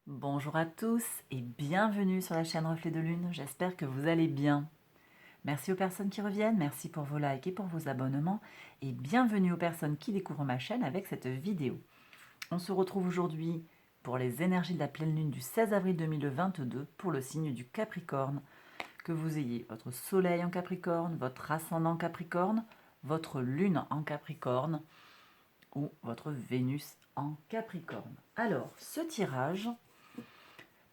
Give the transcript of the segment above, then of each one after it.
Bonjour à tous et bienvenue sur la chaîne Reflet de Lune, j'espère que vous allez bien. Merci aux personnes qui reviennent, merci pour vos likes et pour vos abonnements et bienvenue aux personnes qui découvrent ma chaîne avec cette vidéo. On se retrouve aujourd'hui pour les énergies de la pleine lune du 16 avril 2022 pour le signe du Capricorne. Que vous ayez votre soleil en Capricorne, votre ascendant en Capricorne, votre lune en Capricorne ou votre Vénus en Capricorne. Alors, ce tirage...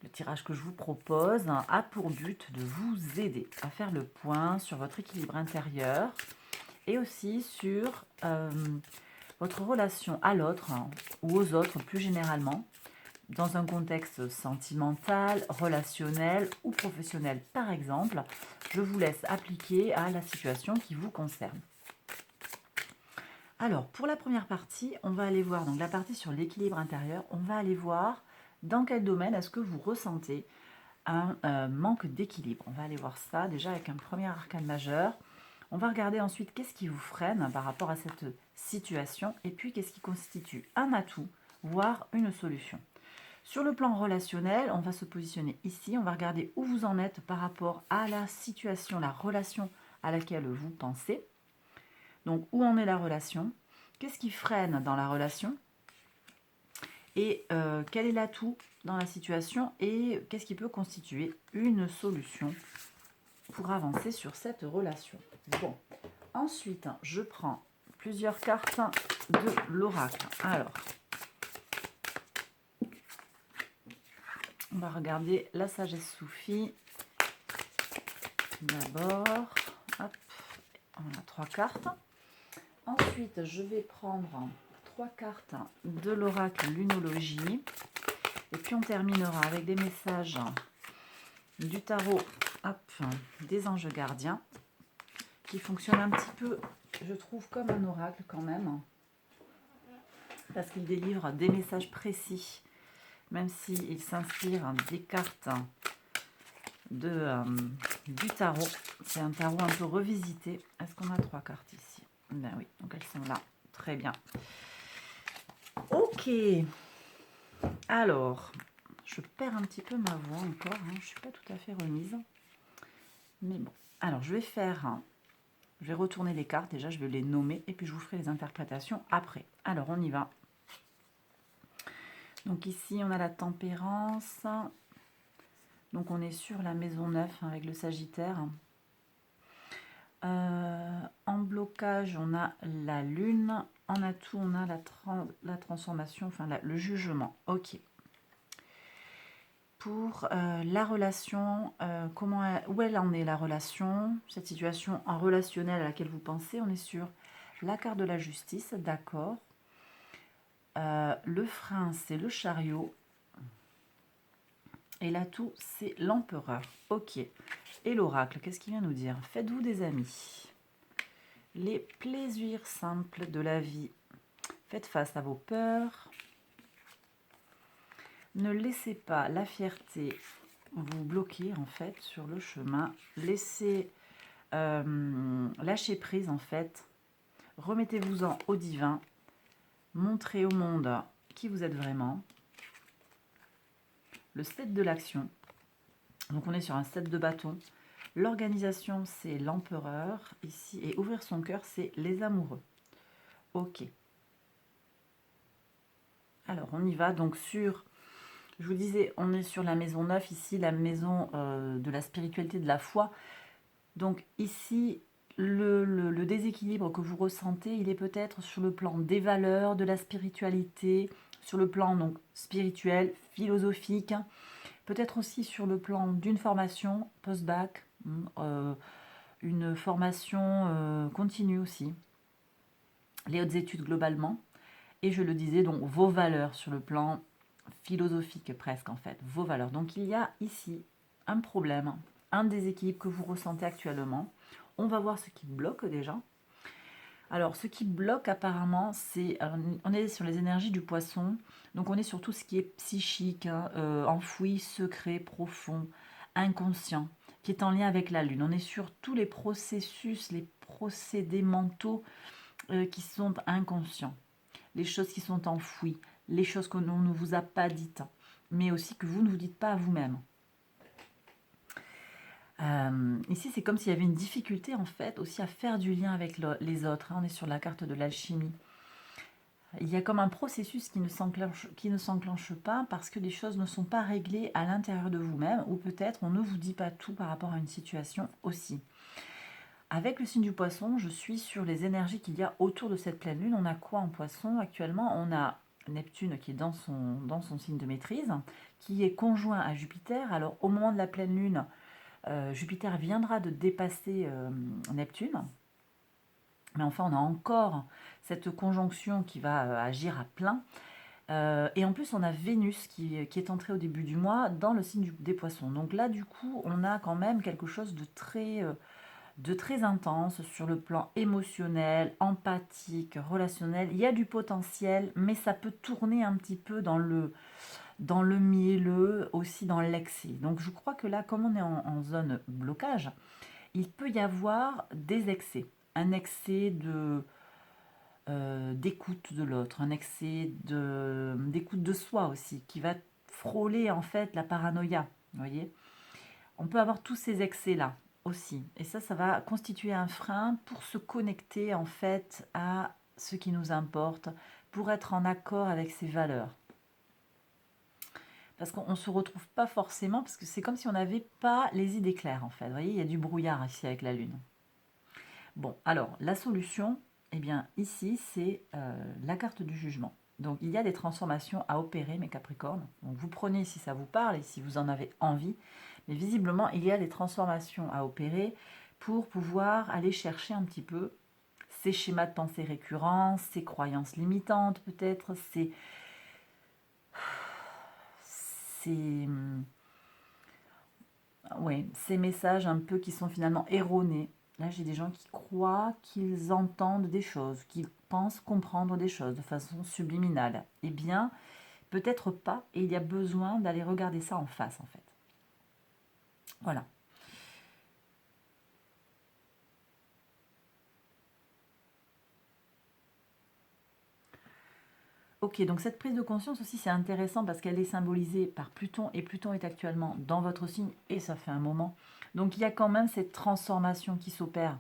Le tirage que je vous propose a pour but de vous aider à faire le point sur votre équilibre intérieur et aussi sur votre relation à l'autre ou aux autres plus généralement, dans un contexte sentimental, relationnel ou professionnel par exemple. Je vous laisse appliquer à la situation qui vous concerne. Alors, pour la première partie, on va aller voir donc la partie sur l'équilibre intérieur. On va aller voir dans quel domaine est-ce que vous ressentez un manque d'équilibre. On va aller voir ça déjà avec un premier arcane majeur. On va regarder ensuite qu'est-ce qui vous freine par rapport à cette situation et puis qu'est-ce qui constitue un atout, voire une solution. Sur le plan relationnel, on va se positionner ici. On va regarder où vous en êtes par rapport à la situation, la relation à laquelle vous pensez. Donc, où en est la relation? Qu'est-ce qui freine dans la relation? Et quel est l'atout dans la situation et qu'est-ce qui peut constituer une solution pour avancer sur cette relation. Bon, ensuite, je prends plusieurs cartes de l'oracle. Alors, on va regarder la sagesse soufie. D'abord, hop, on a 3 cartes. Ensuite, je vais prendre 3 cartes de l'oracle lunologie. Et puis, on terminera avec des messages du tarot, hop, des anges gardiens, qui fonctionnent un petit peu, je trouve, comme un oracle quand même, parce qu'il délivre des messages précis, même s'il s'inspire des cartes du tarot. C'est un tarot un peu revisité. Est-ce qu'on a 3 cartes ici? Ben oui, donc elles sont là. Très bien. Ok. Alors, je perds un petit peu ma voix encore. Je ne suis pas tout à fait remise. Mais bon. Alors, je vais retourner les cartes. Déjà, je vais les nommer et puis je vous ferai les interprétations après. Alors, on y va. Donc ici, on a la tempérance. Donc on est sur la maison 9 avec le Sagittaire. En blocage, on a la lune. En atout, on a la transformation, enfin le jugement. Ok. Pour la relation, où elle en est la relation, cette situation en relationnel à laquelle vous pensez, on est sur la carte de la justice, d'accord. Le frein, c'est le chariot. Et l'atout, c'est l'empereur. Ok. Et l'oracle, qu'est-ce qu'il vient nous dire? Faites-vous des amis. Les plaisirs simples de la vie. Faites face à vos peurs. Ne laissez pas la fierté vous bloquer en fait sur le chemin. Laissez lâcher prise en fait. Remettez-vous-en au divin. Montrez au monde qui vous êtes vraiment. Le 7 de l'action. Donc on est sur un 7 de bâton. L'organisation, c'est l'empereur ici. Et ouvrir son cœur, c'est les amoureux. Ok. Alors, on y va. Donc, je vous disais, on est sur la maison 9, ici, la maison de la spiritualité, de la foi. Donc, ici, le déséquilibre que vous ressentez, il est peut-être sur le plan des valeurs, de la spiritualité, sur le plan donc spirituel, philosophique, peut-être aussi sur le plan d'une formation post-bac, une formation continue aussi, les hautes études globalement. Et je le disais, donc vos valeurs sur le plan philosophique presque en fait, vos valeurs. Donc il y a ici un problème, un déséquilibre que vous ressentez actuellement. On va voir ce qui bloque déjà. Alors ce qui bloque apparemment, on est sur les énergies du poisson, donc on est sur tout ce qui est psychique, enfoui, secret, profond, inconscient, qui est en lien avec la lune. On est sur tous les processus, les procédés mentaux qui sont inconscients, les choses qui sont enfouies, les choses qu'on ne vous a pas dites. mais aussi que vous ne vous dites pas à vous-même. Ici, c'est comme s'il y avait une difficulté, en fait, aussi à faire du lien avec les autres, hein. On est sur la carte de l'alchimie. Il y a comme un processus qui ne s'enclenche pas parce que les choses ne sont pas réglées à l'intérieur de vous-même, ou peut-être on ne vous dit pas tout par rapport à une situation aussi. Avec le signe du poisson, je suis sur les énergies qu'il y a autour de cette pleine lune. On a quoi en poisson actuellement? On a Neptune qui est dans son signe de maîtrise, qui est conjoint à Jupiter. Alors au moment de la pleine lune, Jupiter viendra de dépasser Neptune. Mais enfin, on a encore cette conjonction qui va agir à plein. Et en plus, on a Vénus qui est entrée au début du mois dans le signe des poissons. Donc là, du coup, on a quand même quelque chose de très intense sur le plan émotionnel, empathique, relationnel. Il y a du potentiel, mais ça peut tourner un petit peu dans le mielleux, aussi dans l'excès. Donc je crois que là, comme on est en zone blocage, il peut y avoir des excès. Un excès d'écoute de l'autre, un excès d'écoute de soi aussi, qui va frôler en fait la paranoïa. Vous voyez, on peut avoir tous ces excès-là aussi. Et ça va constituer un frein pour se connecter en fait à ce qui nous importe, pour être en accord avec ses valeurs. Parce qu'on ne se retrouve pas forcément, parce que c'est comme si on n'avait pas les idées claires en fait. Vous voyez, il y a du brouillard ici avec la Lune. Bon, alors, la solution, eh bien, ici, c'est la carte du jugement. Donc, il y a des transformations à opérer, mes Capricornes. Donc, vous prenez si ça vous parle et si vous en avez envie. Mais visiblement, il y a des transformations à opérer pour pouvoir aller chercher un petit peu ces schémas de pensée récurrents, ces croyances limitantes, peut-être, ces, ouais, ces messages un peu qui sont finalement erronés. Là, j'ai des gens qui croient qu'ils entendent des choses, qu'ils pensent comprendre des choses de façon subliminale. Eh bien, peut-être pas, et il y a besoin d'aller regarder ça en face, en fait. Voilà. Ok, donc cette prise de conscience aussi, c'est intéressant parce qu'elle est symbolisée par Pluton, et Pluton est actuellement dans votre signe, et ça fait un moment. Donc il y a quand même cette transformation qui s'opère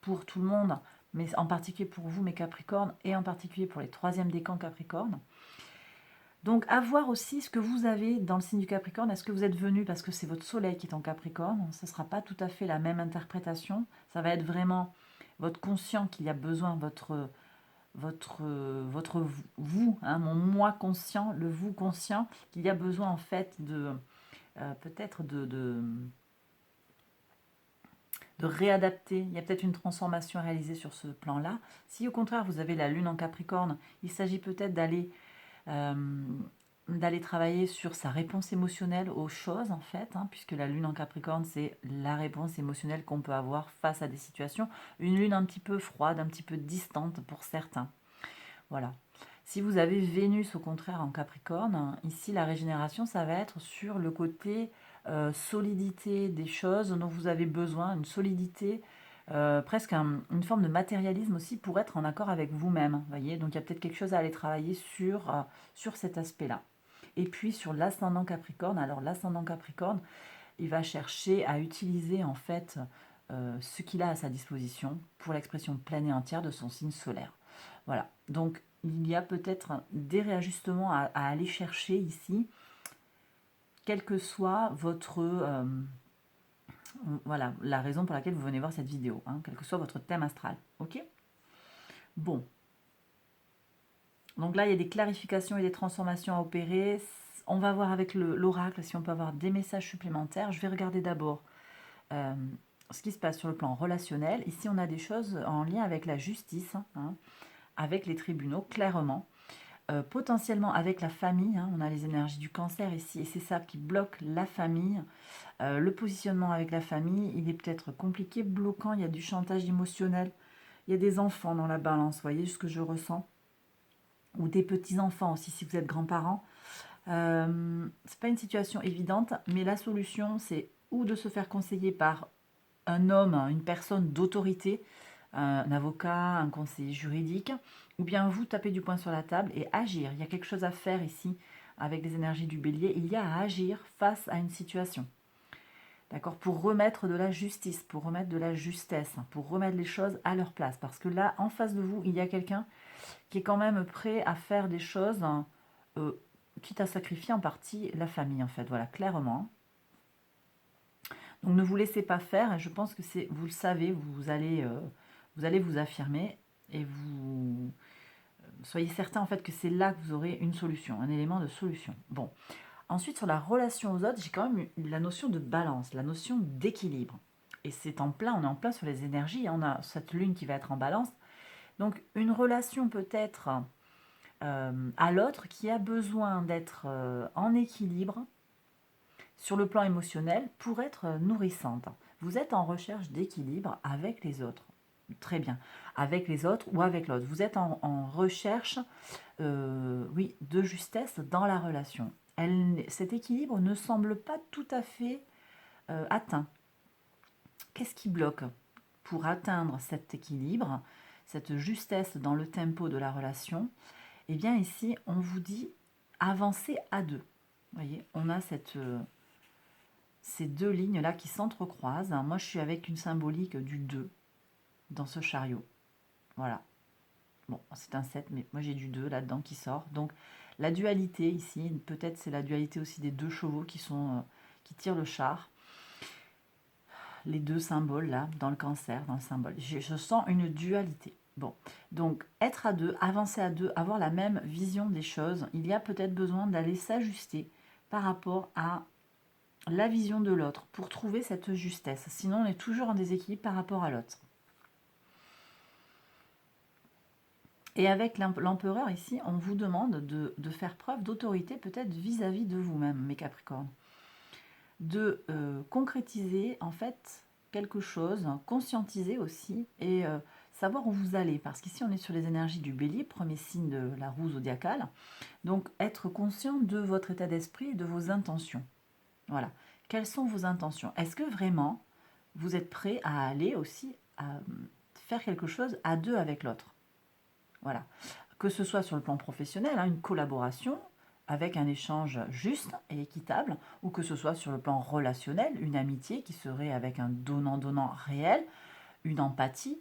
pour tout le monde, mais en particulier pour vous, mes Capricornes, et en particulier pour les troisièmes décans Capricornes. Donc, à voir aussi ce que vous avez dans le signe du Capricorne. Est-ce que vous êtes venu parce que c'est votre soleil qui est en Capricorne? Ce ne sera pas tout à fait la même interprétation. Ça va être vraiment votre conscient qu'il y a besoin, votre vous, hein, mon moi conscient, le vous conscient, qu'il y a besoin en fait de peut-être de réadapter. Il y a peut-être une transformation à réaliser sur ce plan-là. Si au contraire vous avez la lune en Capricorne, il s'agit peut-être euh, d'aller travailler sur sa réponse émotionnelle aux choses, en fait, hein, puisque la lune en Capricorne, c'est la réponse émotionnelle qu'on peut avoir face à des situations. Une lune un petit peu froide, un petit peu distante pour certains. Voilà. Si vous avez Vénus, au contraire, en Capricorne, hein, ici, la régénération, ça va être sur le côté solidité des choses dont vous avez besoin, une solidité, presque une forme de matérialisme aussi pour être en accord avec vous-même. Voyez, donc il y a peut-être quelque chose à aller travailler sur cet aspect-là. Et puis sur l'ascendant Capricorne, alors l'ascendant Capricorne, il va chercher à utiliser en fait ce qu'il a à sa disposition pour l'expression pleine et entière de son signe solaire. Voilà, donc il y a peut-être des réajustements à aller chercher ici, quelle que soit votre voilà, la raison pour laquelle vous venez voir cette vidéo, hein, quel que soit votre thème astral. Ok. Bon. Donc là, il y a des clarifications et des transformations à opérer. On va voir avec l'oracle si on peut avoir des messages supplémentaires. Je vais regarder d'abord ce qui se passe sur le plan relationnel. Ici, on a des choses en lien avec la justice, hein, avec les tribunaux, clairement. Potentiellement avec la famille, hein, on a les énergies du cancer ici, et c'est ça qui bloque la famille. Le positionnement avec la famille, il est peut-être compliqué, bloquant, il y a du chantage émotionnel, il y a des enfants dans la balance, vous voyez ce que je ressens, ou des petits-enfants aussi si vous êtes grands-parents. C'est pas une situation évidente, mais la solution, c'est ou de se faire conseiller par un homme, une personne d'autorité, un avocat, un conseiller juridique, ou bien vous tapez du poing sur la table et agir. Il y a quelque chose à faire ici avec les énergies du bélier, il y a à agir face à une situation. D'accord? Pour remettre de la justice, pour remettre de la justesse, pour remettre les choses à leur place. Parce que là, en face de vous, il y a quelqu'un qui est quand même prêt à faire des choses, quitte à sacrifier en partie la famille, en fait. Voilà, clairement. Donc ne vous laissez pas faire. Je pense que c'est, vous le savez, vous allez vous affirmer et vous soyez certain en fait que c'est là que vous aurez une solution, un élément de solution. Bon. Ensuite, sur la relation aux autres, j'ai quand même la notion de balance, la notion d'équilibre. Et c'est en plein, on est en plein sur les énergies. On a cette lune qui va être en balance. Donc, une relation peut-être à l'autre qui a besoin d'être en équilibre sur le plan émotionnel pour être nourrissante. Vous êtes en recherche d'équilibre avec les autres. Très bien. Avec les autres ou avec l'autre. Vous êtes en recherche oui, de justesse dans la relation. Cet équilibre ne semble pas tout à fait atteint. Qu'est-ce qui bloque pour atteindre cet équilibre, cette justesse dans le tempo de la relation? Eh bien ici, on vous dit avancer à deux. Vous voyez, on a ces deux lignes-là qui s'entrecroisent. Moi, je suis avec une symbolique du 2 dans ce chariot. Voilà. Bon, c'est un 7, mais moi j'ai du 2 là-dedans qui sort. Donc la dualité ici, peut-être c'est la dualité aussi des deux chevaux qui tirent le char. Les deux symboles là, dans le cancer, dans le symbole. Je sens une dualité. Bon, donc être à deux, avancer à deux, avoir la même vision des choses, il y a peut-être besoin d'aller s'ajuster par rapport à la vision de l'autre pour trouver cette justesse. Sinon, on est toujours en déséquilibre par rapport à l'autre. Et avec l'empereur ici, on vous demande de faire preuve d'autorité peut-être vis-à-vis de vous-même, mes Capricornes. De concrétiser en fait quelque chose, conscientiser aussi et savoir où vous allez. Parce qu'ici, on est sur les énergies du bélier, premier signe de la roue zodiacale. Donc, être conscient de votre état d'esprit et de vos intentions. Voilà. Quelles sont vos intentions? Est-ce que vraiment vous êtes prêt à aller aussi à faire quelque chose à deux avec l'autre? Voilà. Que ce soit sur le plan professionnel, une collaboration avec un échange juste et équitable, ou que ce soit sur le plan relationnel, une amitié qui serait avec un donnant-donnant réel, une empathie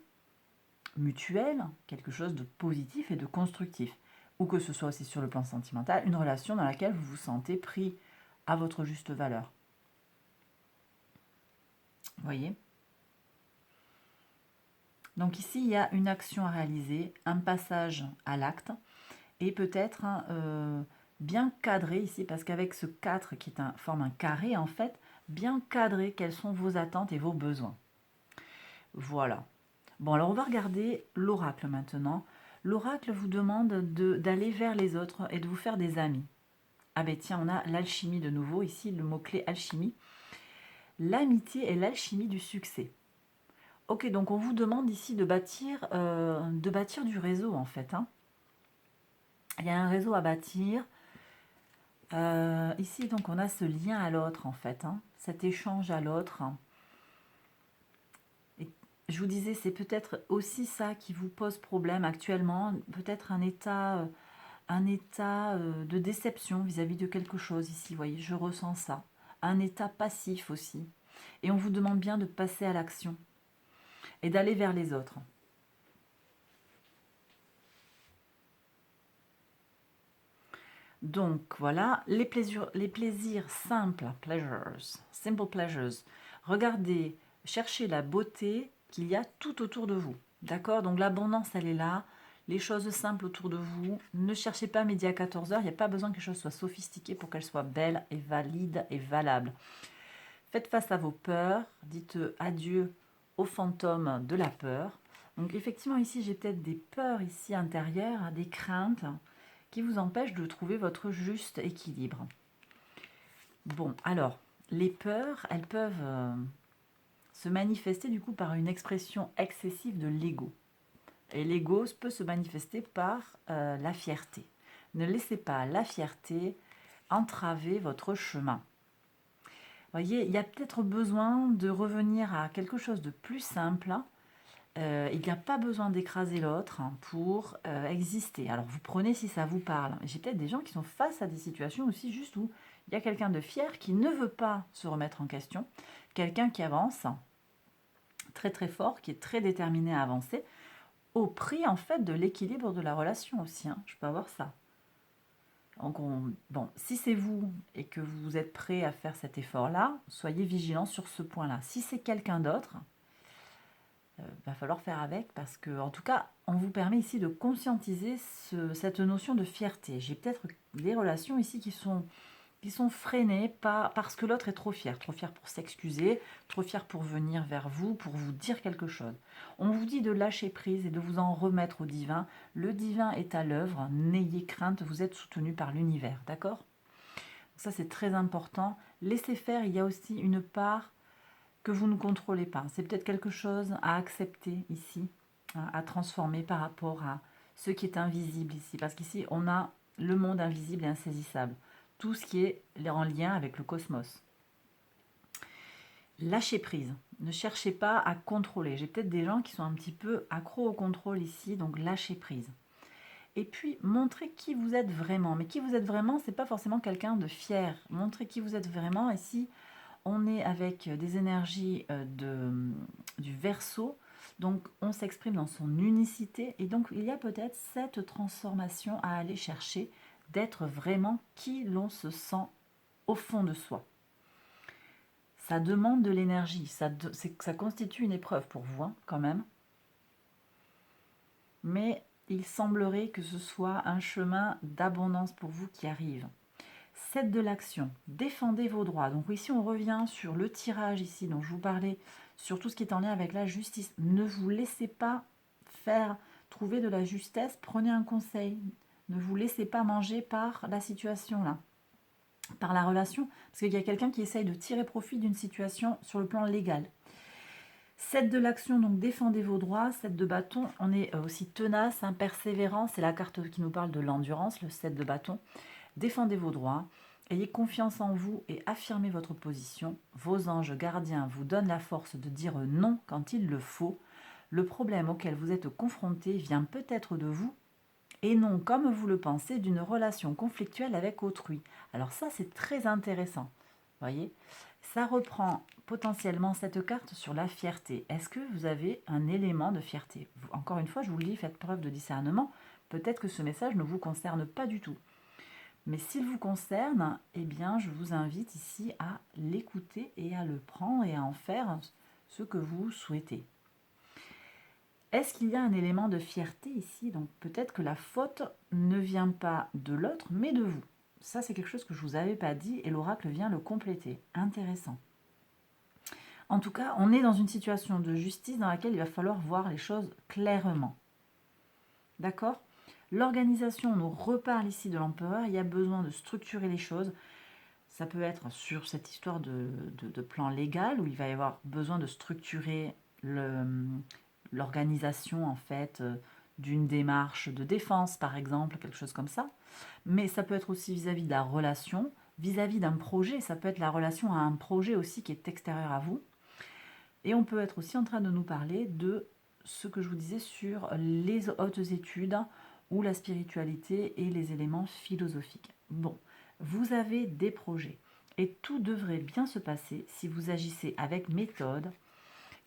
mutuelle, quelque chose de positif et de constructif, ou que ce soit aussi sur le plan sentimental, une relation dans laquelle vous vous sentez pris à votre juste valeur. Vous voyez? Donc ici, il y a une action à réaliser, un passage à l'acte, et peut-être bien cadrer ici, parce qu'avec ce 4 qui forme un carré, en fait, bien cadrer quelles sont vos attentes et vos besoins. Voilà. Bon, alors on va regarder l'oracle maintenant. L'oracle vous demande d'aller vers les autres et de vous faire des amis. Ah ben tiens, on a l'alchimie de nouveau, ici le mot-clé alchimie. L'amitié est l'alchimie du succès. Ok, donc on vous demande ici de bâtir du réseau en fait. Il y a un réseau à bâtir. Ici, donc, on a ce lien à l'autre, en fait, cet échange à l'autre. Et je vous disais, c'est peut-être aussi ça qui vous pose problème actuellement, peut-être un état de déception vis-à-vis de quelque chose ici, vous voyez, je ressens ça. Un état passif aussi. Et on vous demande bien de passer à l'action et d'aller vers les autres. Donc voilà, les plaisirs simples, simple pleasures. Regardez, cherchez la beauté qu'il y a tout autour de vous. D'accord? Donc l'abondance, elle est là. Les choses simples autour de vous. Ne cherchez pas midi à 14h. Il n'y a pas besoin que les choses soient sophistiquées pour qu'elles soient belles et valides et valables. Faites face à vos peurs. Dites adieu aux fantômes de la peur. Donc effectivement, ici, j'ai peut-être des peurs ici intérieures, des craintes qui vous empêche de trouver votre juste équilibre. Bon, alors, les peurs, elles peuvent se manifester du coup par une expression excessive de l'ego. Et l'ego peut se manifester par la fierté. Ne laissez pas la fierté entraver votre chemin. Vous voyez, il y a peut-être besoin de revenir à quelque chose de plus simple Il n'y a pas besoin d'écraser l'autre pour exister. Alors vous prenez si ça vous parle. J'ai peut-être des gens qui sont face à des situations aussi juste où il y a quelqu'un de fier qui ne veut pas se remettre en question, quelqu'un qui avance très très fort, qui est très déterminé à avancer, au prix en fait de l'équilibre de la relation aussi. Hein. Je peux avoir ça. Donc bon, si c'est vous et que vous êtes prêt à faire cet effort-là, soyez vigilant sur ce point-là. Si c'est quelqu'un d'autre, va falloir faire avec parce que, en tout cas, on vous permet ici de conscientiser cette notion de fierté. J'ai peut-être des relations ici qui sont freinées parce que l'autre est trop fier pour s'excuser, trop fier pour venir vers vous, pour vous dire quelque chose. On vous dit de lâcher prise et de vous en remettre au divin. Le divin est à l'œuvre, n'ayez crainte, vous êtes soutenu par l'univers, d'accord? Ça, c'est très important. Laissez faire, il y a aussi une part que vous ne contrôlez pas. C'est peut-être quelque chose à accepter ici, hein, à transformer par rapport à ce qui est invisible ici. Parce qu'ici, on a le monde invisible et insaisissable. Tout ce qui est en lien avec le cosmos. Lâchez prise. Ne cherchez pas à contrôler. J'ai peut-être des gens qui sont un petit peu accros au contrôle ici, donc lâchez prise. Et puis, montrez qui vous êtes vraiment. Mais qui vous êtes vraiment, c'est pas forcément quelqu'un de fier. Montrez qui vous êtes vraiment. Ici, on est avec des énergies du Verseau, donc on s'exprime dans son unicité, et donc il y a peut-être cette transformation à aller chercher, d'être vraiment qui l'on se sent au fond de soi. Ça demande de l'énergie, ça constitue une épreuve pour vous, hein, quand même. Mais il semblerait que ce soit un chemin d'abondance pour vous qui arrive. 7 de l'action, défendez vos droits. Donc ici, on revient sur le tirage ici, dont je vous parlais, sur tout ce qui est en lien avec la justice. Ne vous laissez pas trouver de la justesse, prenez un conseil. Ne vous laissez pas manger par la situation là, par la relation, parce qu'il y a quelqu'un qui essaye de tirer profit d'une situation sur le plan légal. 7 de l'action, donc défendez vos droits. 7 de bâton, on est aussi tenace, persévérant. C'est la carte qui nous parle de l'endurance, le 7 de bâton. Défendez vos droits, ayez confiance en vous et affirmez votre position. Vos anges gardiens vous donnent la force de dire non quand il le faut. Le problème auquel vous êtes confronté vient peut-être de vous et non, comme vous le pensez, d'une relation conflictuelle avec autrui. Alors ça, c'est très intéressant. Voyez, ça reprend potentiellement cette carte sur la fierté. Est-ce que vous avez un élément de fierté? Encore une fois, je vous le dis, faites preuve de discernement. Peut-être que ce message ne vous concerne pas du tout. Mais s'il vous concerne, eh bien, je vous invite ici à l'écouter et à le prendre et à en faire ce que vous souhaitez. Est-ce qu'il y a un élément de fierté ici? Donc peut-être que la faute ne vient pas de l'autre, mais de vous. Ça, c'est quelque chose que je ne vous avais pas dit et l'oracle vient le compléter. Intéressant. En tout cas, on est dans une situation de justice dans laquelle il va falloir voir les choses clairement. D'accord? L'organisation nous reparle ici de l'empereur. Il y a besoin de structurer les choses. Ça peut être sur cette histoire de plan légal où il va y avoir besoin de structurer l'organisation en fait d'une démarche de défense par exemple, quelque chose comme ça. Mais ça peut être aussi vis-à-vis de la relation, vis-à-vis d'un projet. Ça peut être la relation à un projet aussi qui est extérieur à vous. Et on peut être aussi en train de nous parler de ce que je vous disais sur les hautes études ou la spiritualité et les éléments philosophiques. Bon, vous avez des projets et tout devrait bien se passer si vous agissez avec méthode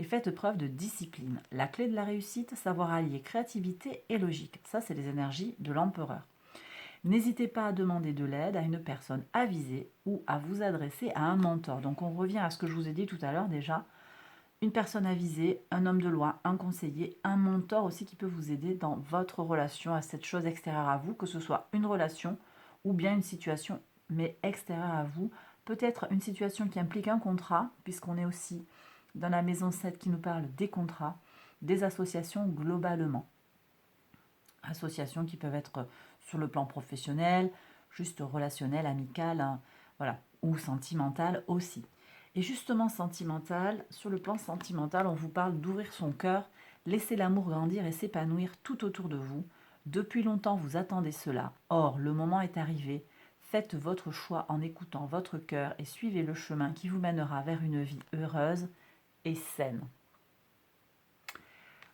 et faites preuve de discipline. La clé de la réussite, savoir allier créativité et logique. Ça, c'est les énergies de l'empereur. N'hésitez pas à demander de l'aide à une personne avisée ou à vous adresser à un mentor. Donc on revient à ce que je vous ai dit tout à l'heure déjà. Une personne avisée, un homme de loi, un conseiller, un mentor aussi qui peut vous aider dans votre relation à cette chose extérieure à vous, que ce soit une relation ou bien une situation, mais extérieure à vous. Peut-être une situation qui implique un contrat, puisqu'on est aussi dans la maison 7 qui nous parle des contrats, des associations globalement. Associations qui peuvent être sur le plan professionnel, juste relationnel, amical, hein, voilà, ou sentimental aussi. Et justement sentimental, sur le plan sentimental, on vous parle d'ouvrir son cœur, laisser l'amour grandir et s'épanouir tout autour de vous. Depuis longtemps, vous attendez cela. Or, le moment est arrivé. Faites votre choix en écoutant votre cœur et suivez le chemin qui vous mènera vers une vie heureuse et saine.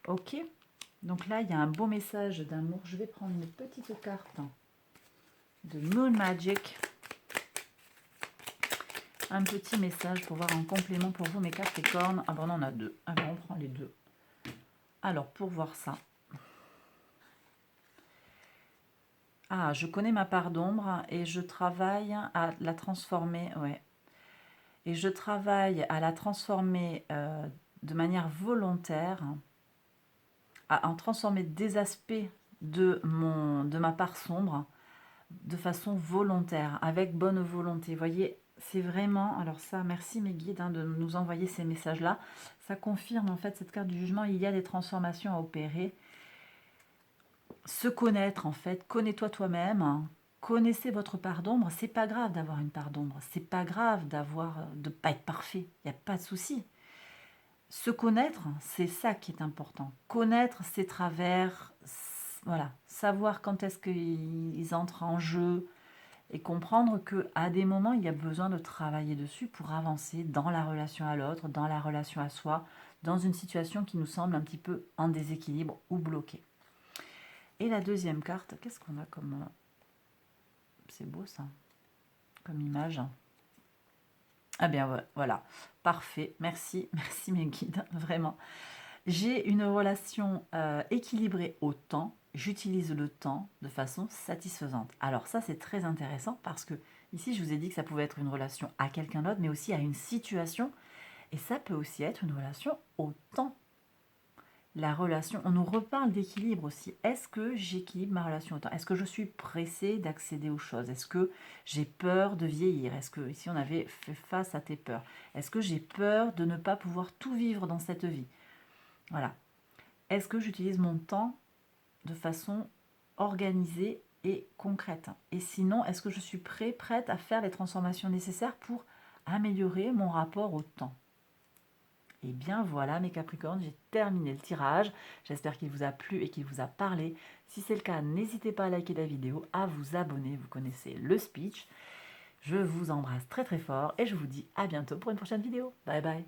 Ok. Donc là, il y a un beau message d'amour. Je vais prendre une petite carte de Moon Magic. Un petit message pour voir en complément pour vous, mes Capricornes. Ah bon, on en a deux. Alors, on prend les deux. Alors, pour voir ça. Ah, je connais ma part d'ombre et je travaille à la transformer. Ouais. Et je travaille à la transformer de manière volontaire, à en transformer des aspects de ma part sombre de façon volontaire, avec bonne volonté. Vous voyez, c'est vraiment... Alors ça, merci mes guides de nous envoyer ces messages-là. Ça confirme en fait cette carte du jugement. Il y a des transformations à opérer. Se connaître en fait, connais-toi toi-même, connaissez votre part d'ombre. C'est pas grave d'avoir une part d'ombre, c'est pas grave de pas être parfait, il n'y a pas de souci. Se connaître, c'est ça qui est important. Connaître ses travers, voilà, savoir quand est-ce qu'ils entrent en jeu et comprendre que à des moments il y a besoin de travailler dessus pour avancer dans la relation à l'autre, dans la relation à soi, dans une situation qui nous semble un petit peu en déséquilibre ou bloquée. Et la deuxième carte, qu'est-ce qu'on a comme... C'est beau ça, comme image. Ah bien voilà, parfait, merci, merci mes guides, vraiment. J'ai une relation équilibrée au temps, j'utilise le temps de façon satisfaisante. Alors ça c'est très intéressant parce que ici je vous ai dit que ça pouvait être une relation à quelqu'un d'autre, mais aussi à une situation, et ça peut aussi être une relation au temps. La relation, on nous reparle d'équilibre aussi. Est-ce que j'équilibre ma relation au temps? Est-ce que je suis pressée d'accéder aux choses? Est-ce que j'ai peur de vieillir? Est-ce que, ici on avait fait face à tes peurs, est-ce que j'ai peur de ne pas pouvoir tout vivre dans cette vie? Voilà. Est-ce que j'utilise mon temps de façon organisée et concrète? Et sinon, est-ce que je suis prête à faire les transformations nécessaires pour améliorer mon rapport au temps? Et bien voilà mes Capricornes, j'ai terminé le tirage. J'espère qu'il vous a plu et qu'il vous a parlé. Si c'est le cas, n'hésitez pas à liker la vidéo, à vous abonner, vous connaissez le speech. Je vous embrasse très très fort et je vous dis à bientôt pour une prochaine vidéo. Bye bye.